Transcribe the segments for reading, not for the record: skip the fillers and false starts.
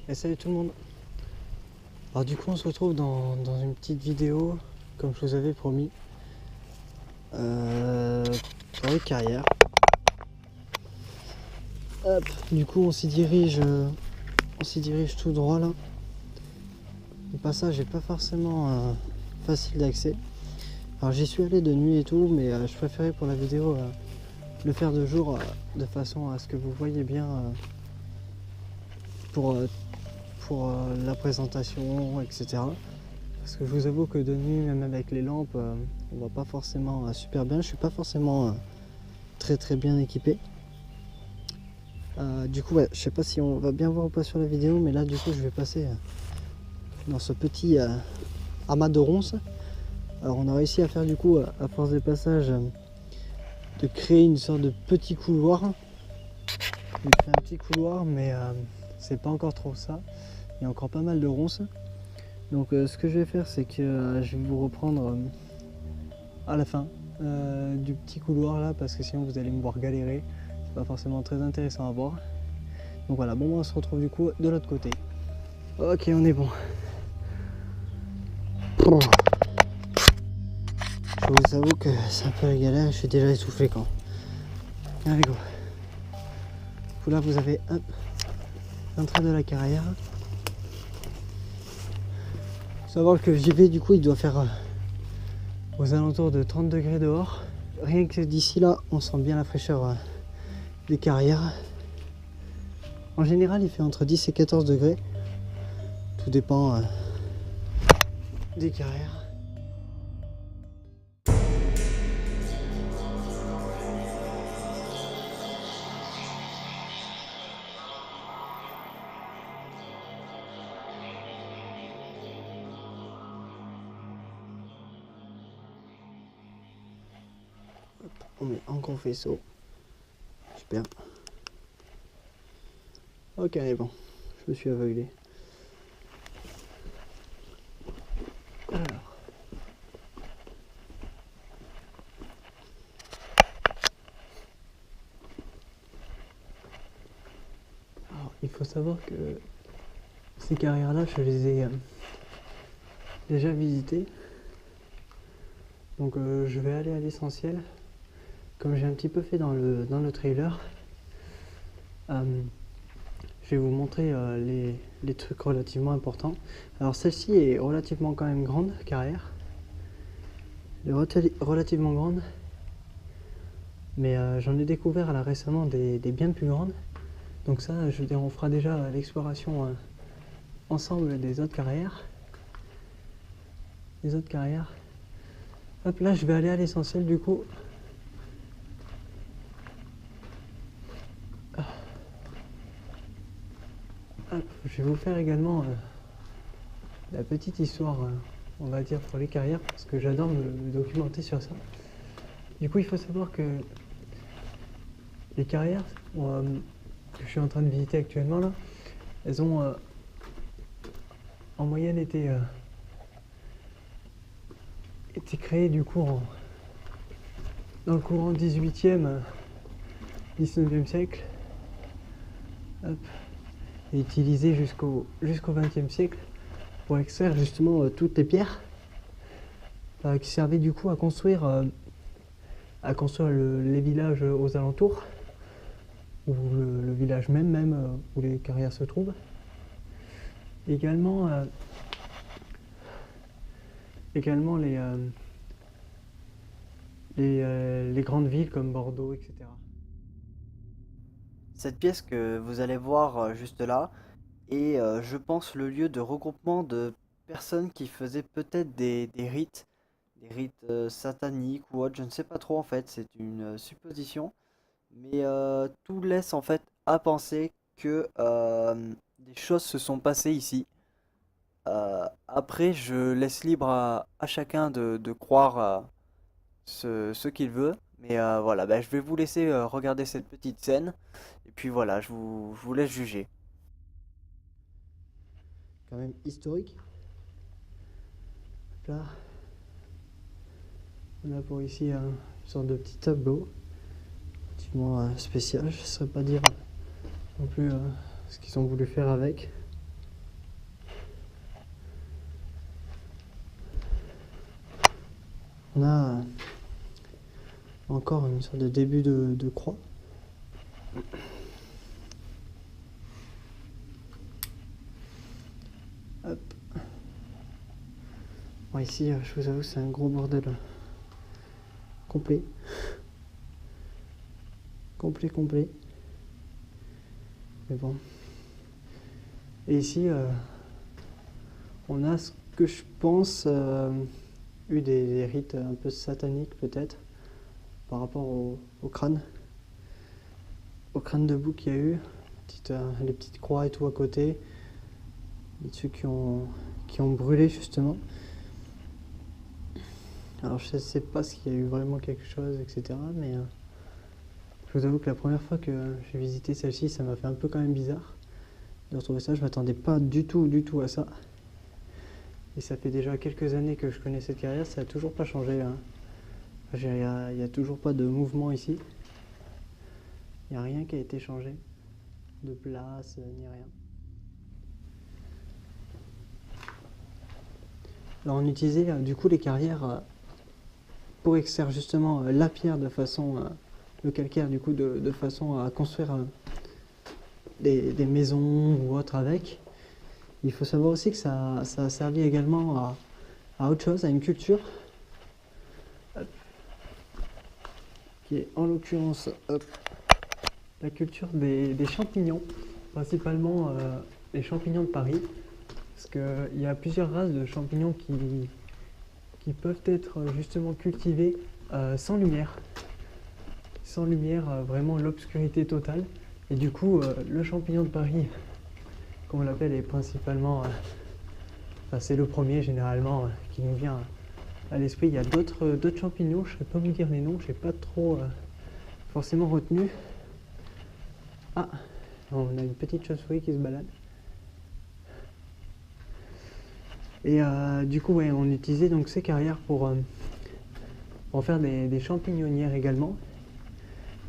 Et salut tout le monde. Alors du coup on se retrouve dans une petite vidéo comme je vous avais promis pour les carrières. Hop, du coup on s'y dirige tout droit là. Le passage n'est pas forcément facile d'accès. Alors j'y suis allé de nuit et tout, mais je préférais pour la vidéo le faire de jour de façon à ce que vous voyez bien pour la présentation, etc. Parce que je vous avoue que de nuit, même avec les lampes, on voit pas forcément super bien. Je suis pas forcément très bien équipé. Du coup, ouais, je sais pas si on va bien voir ou pas sur la vidéo, mais là, du coup, je vais passer dans ce petit amas de ronces. Alors, on a réussi à faire, du coup, à force des passages, de créer une sorte de petit couloir. J'ai créé un petit couloir, mais c'est pas encore trop ça. Il y a encore pas mal de ronces. Donc, ce que je vais faire, c'est que je vais vous reprendre à la fin du petit couloir là, parce que sinon vous allez me voir galérer. C'est pas forcément très intéressant à voir. Donc voilà, bon, on se retrouve du coup de l'autre côté. Ok, on est bon. Je vous avoue que c'est un peu la galère, je suis déjà essoufflé quand. Allez go. Là vous avez l'entrée de la carrière. Faut savoir que j'y vais, du coup il doit faire aux alentours de 30 degrés dehors. Rien que d'ici là on sent bien la fraîcheur des carrières. En général il fait entre 10 et 14 degrés. Tout dépend des carrières. On met en gros faisceau. Super. Ok, on est bon. Je me suis aveuglé. Alors, il faut savoir que ces carrières-là, je les ai déjà visitées. Donc je vais aller à l'essentiel. Comme j'ai un petit peu fait dans le trailer, je vais vous montrer les trucs relativement importants. Alors celle-ci est relativement quand même grande, carrière. Elle est relativement grande. Mais j'en ai découvert là récemment des bien plus grandes. Donc ça, je veux dire, on fera déjà l'exploration ensemble des autres carrières. Hop, là je vais aller à l'essentiel du coup. Hop, je vais vous faire également la petite histoire, on va dire, pour les carrières, parce que j'adore me documenter sur ça. Du coup, il faut savoir que les carrières que je suis en train de visiter actuellement là, elles ont en moyenne été créées du coup dans le courant 18e, 19e siècle, hop, et utilisées jusqu'au 20e siècle pour extraire justement toutes les pierres qui servaient du coup à construire les villages aux alentours, ou le village même où les carrières se trouvent. Également les grandes villes comme Bordeaux, etc. Cette pièce que vous allez voir juste là est, je pense, le lieu de regroupement de personnes qui faisaient peut-être des rites sataniques ou autres, je ne sais pas trop en fait, c'est une supposition, mais tout laisse en fait à penser que des choses se sont passées ici. Après, je laisse libre à chacun de croire ce qu'il veut. Mais voilà, bah, je vais vous laisser regarder cette petite scène. Et puis voilà, je vous laisse juger. Quand même historique. Là, on a pour ici une sorte de petit tableau, relativement spécial, je ne saurais pas dire non plus ce qu'ils ont voulu faire avec. On a encore une sorte de début de croix. Hop. Bon, ici, je vous avoue, c'est un gros bordel complet. Complet. Mais bon. Et ici, on a ce que je pense eu des rites un peu sataniques peut-être par rapport au crâne. Au crâne de bouc qu'il y a eu. Les petites croix et tout à côté. Et ceux qui ont brûlé justement. Alors je sais pas s'il y a eu vraiment quelque chose, etc. Mais je vous avoue que la première fois que j'ai visité celle-ci, ça m'a fait un peu quand même bizarre de retrouver ça. Je m'attendais pas du tout à ça. Et ça fait déjà quelques années que je connais cette carrière, ça n'a toujours pas changé. Hein. Il n'y a toujours pas de mouvement ici. Il n'y a rien qui a été changé. De place, ni rien. Alors on utilisait du coup les carrières pour extraire justement la pierre de façon, le calcaire du coup de façon à construire des maisons ou autre avec. Il faut savoir aussi que ça a servi également à autre chose, à une culture qui est en l'occurrence la culture des champignons, principalement les champignons de Paris, parce qu'il y a plusieurs races de champignons qui peuvent être justement cultivés sans lumière. Sans lumière, vraiment l'obscurité totale. Et du coup, le champignon de Paris, comme on l'appelle, est principalement, c'est le premier généralement qui nous vient à l'esprit. Il y a d'autres champignons, je ne sais pas vous dire les noms, je n'ai pas trop forcément retenu. Ah, on a une petite chauve-souris qui se balade. Et du coup, ouais, on utilisait donc ces carrières pour faire des champignonnières également.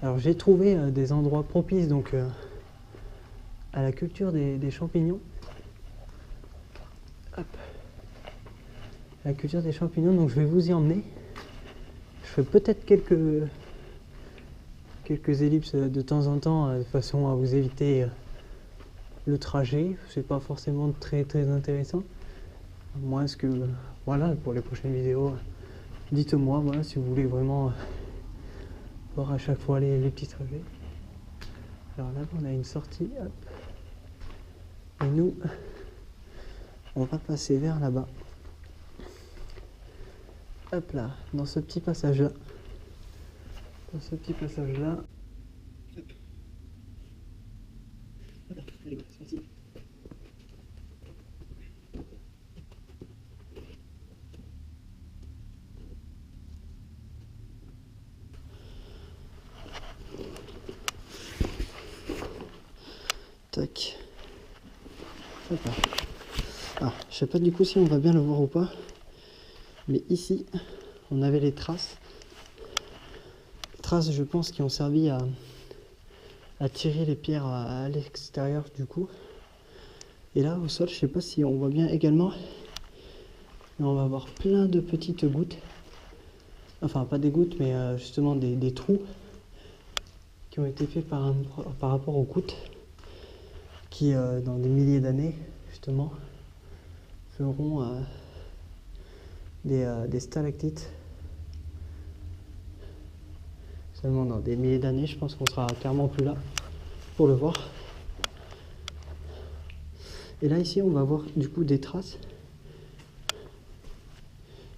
Alors j'ai trouvé des endroits propices donc à la culture des champignons. Hop. La culture des champignons, donc je vais vous y emmener. Je fais peut-être quelques ellipses de temps en temps de façon à vous éviter le trajet. C'est pas forcément très intéressant. Moi, est-ce que voilà, pour les prochaines vidéos, dites-moi voilà, si vous voulez vraiment voir à chaque fois les petits trajets. Alors là, on a une sortie. Hop. Et nous, on va passer vers là-bas. Hop là, dans ce petit passage-là. Dans ce petit passage-là. Hop. Voilà, allez, c'est parti. Tac. Hop là. Alors, je sais pas du coup si on va bien le voir ou pas. Mais ici, on avait les traces. Traces, je pense, qui ont servi à tirer les pierres à l'extérieur du coup. Et là, au sol, je sais pas si on voit bien également. Mais on va avoir plein de petites gouttes. Enfin, pas des gouttes, mais justement des trous qui ont été faits par rapport aux gouttes. Qui, dans des milliers d'années, justement, feront des stalactites. Seulement dans des milliers d'années, je pense qu'on sera clairement plus là pour le voir. Et là, ici, on va voir du coup des traces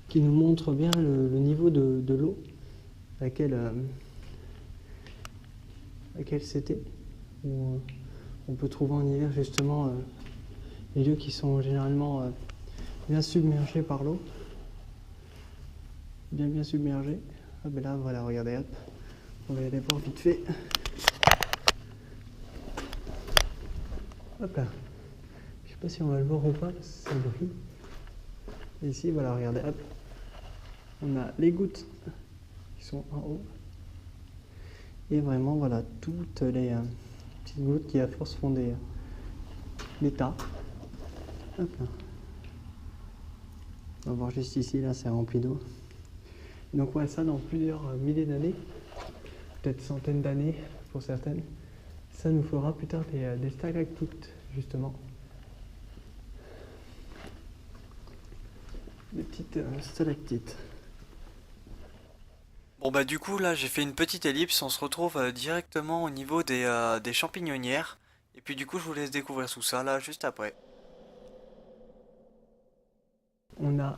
qui nous montrent bien le niveau de l'eau à laquelle c'était. On peut trouver en hiver justement les lieux qui sont généralement bien submergés par l'eau. Bien submergés. Ah ben là voilà, regardez, hop. On va y aller voir vite fait. Hop là. Je sais pas si on va le voir ou pas, parce que ça brille. Et ici, voilà, regardez, hop. On a les gouttes qui sont en haut. Et vraiment, voilà, toutes les petites gouttes qui à force font des tas. Hop là. On va voir juste ici, là c'est rempli d'eau. Donc ouais, ça dans plusieurs milliers d'années, peut-être centaines d'années pour certaines, ça nous fera plus tard des stalactites, justement. Des petites stalactites. Bon bah du coup là j'ai fait une petite ellipse, on se retrouve directement au niveau des champignonnières. Et puis du coup je vous laisse découvrir tout ça là juste après. On a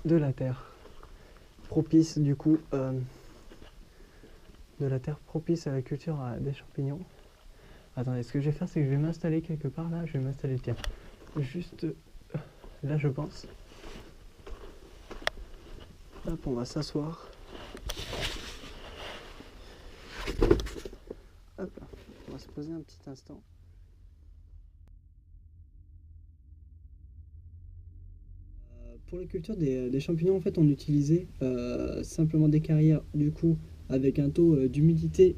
de la terre propice du coup, de la terre propice à la culture des champignons. Attendez, ce que je vais faire, c'est que je vais m'installer quelque part là. Je vais m'installer, tiens, juste là, je pense. Hop, on va s'asseoir. Hop là, on va se poser un petit instant. Pour la culture des champignons, en fait, on utilisait simplement des carrières, du coup, avec un taux d'humidité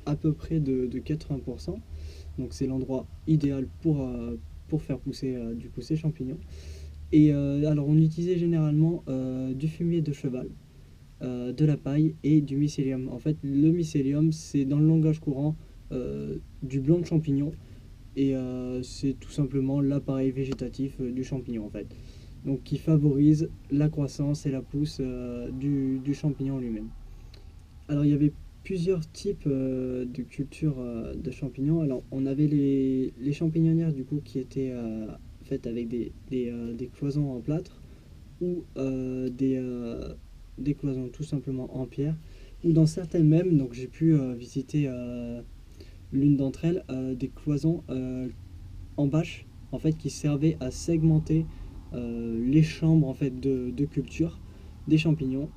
à peu près de 80%. Donc c'est l'endroit idéal pour faire pousser du coup ces champignons. Et alors on utilisait généralement du fumier de cheval, de la paille et du mycélium. En fait, le mycélium, c'est dans le langage courant du blanc de champignon et c'est tout simplement l'appareil végétatif du champignon en fait. Donc qui favorise la croissance et la pousse du champignon lui-même. Alors il y avait plusieurs types de culture de champignons. Alors on avait les champignonnières du coup qui étaient faites avec des cloisons en plâtre ou des cloisons tout simplement en pierre ou dans certaines même, donc j'ai pu visiter l'une d'entre elles, des cloisons en bâche en fait qui servaient à segmenter les chambres en fait de culture des champignons.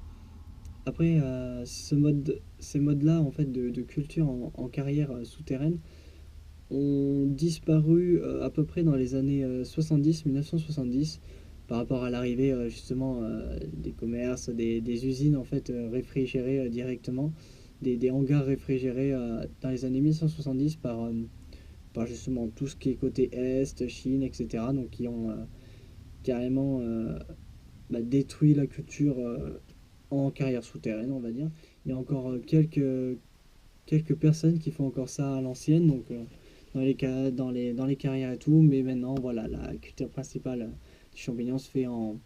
Après, ces modes-là en fait de culture en carrière souterraine ont disparu à peu près dans les années 70, 1970, par rapport à l'arrivée justement des commerces, des usines en fait réfrigérées directement, des hangars réfrigérés dans les années 1970 par justement tout ce qui est côté Est, Chine, etc. Donc qui ont carrément détruit la culture en carrière souterraine, on va dire. Il y a encore quelques personnes qui font encore ça à l'ancienne, donc dans les carrières et tout, mais maintenant, voilà, la culture principale du champignon se fait en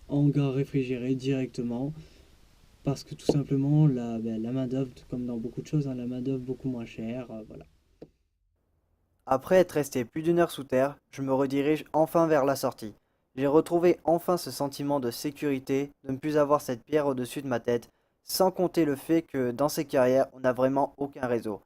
hangar réfrigéré directement, parce que tout simplement, la main-d'œuvre, comme dans beaucoup de choses, hein, la main-d'œuvre beaucoup moins chère, voilà. Après être resté plus d'une heure sous terre, je me redirige enfin vers la sortie. J'ai retrouvé enfin ce sentiment de sécurité, de ne plus avoir cette pierre au-dessus de ma tête, sans compter le fait que dans ces carrières, on n'a vraiment aucun réseau.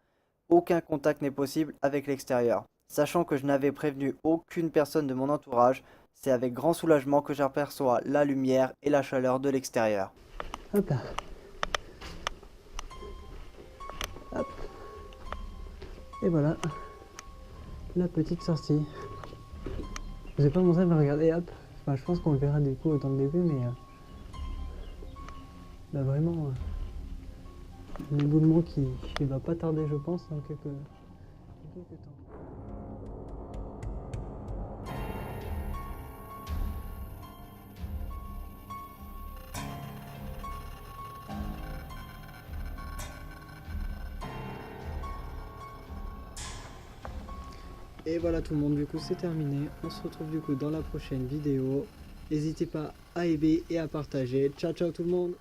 Aucun contact n'est possible avec l'extérieur. Sachant que je n'avais prévenu aucune personne de mon entourage, c'est avec grand soulagement que j'aperçois la lumière et la chaleur de l'extérieur. Hop là, hop, et voilà, la petite sortie. Je vous ai pas montré, mais regardez, hop, enfin, je pense qu'on le verra du coup dans le début, mais là vraiment, l'éboulement qui va pas tarder, je pense, dans quelques temps. Et voilà tout le monde, du coup c'est terminé. On se retrouve du coup dans la prochaine vidéo. N'hésitez pas à aimer et à partager. Ciao ciao tout le monde!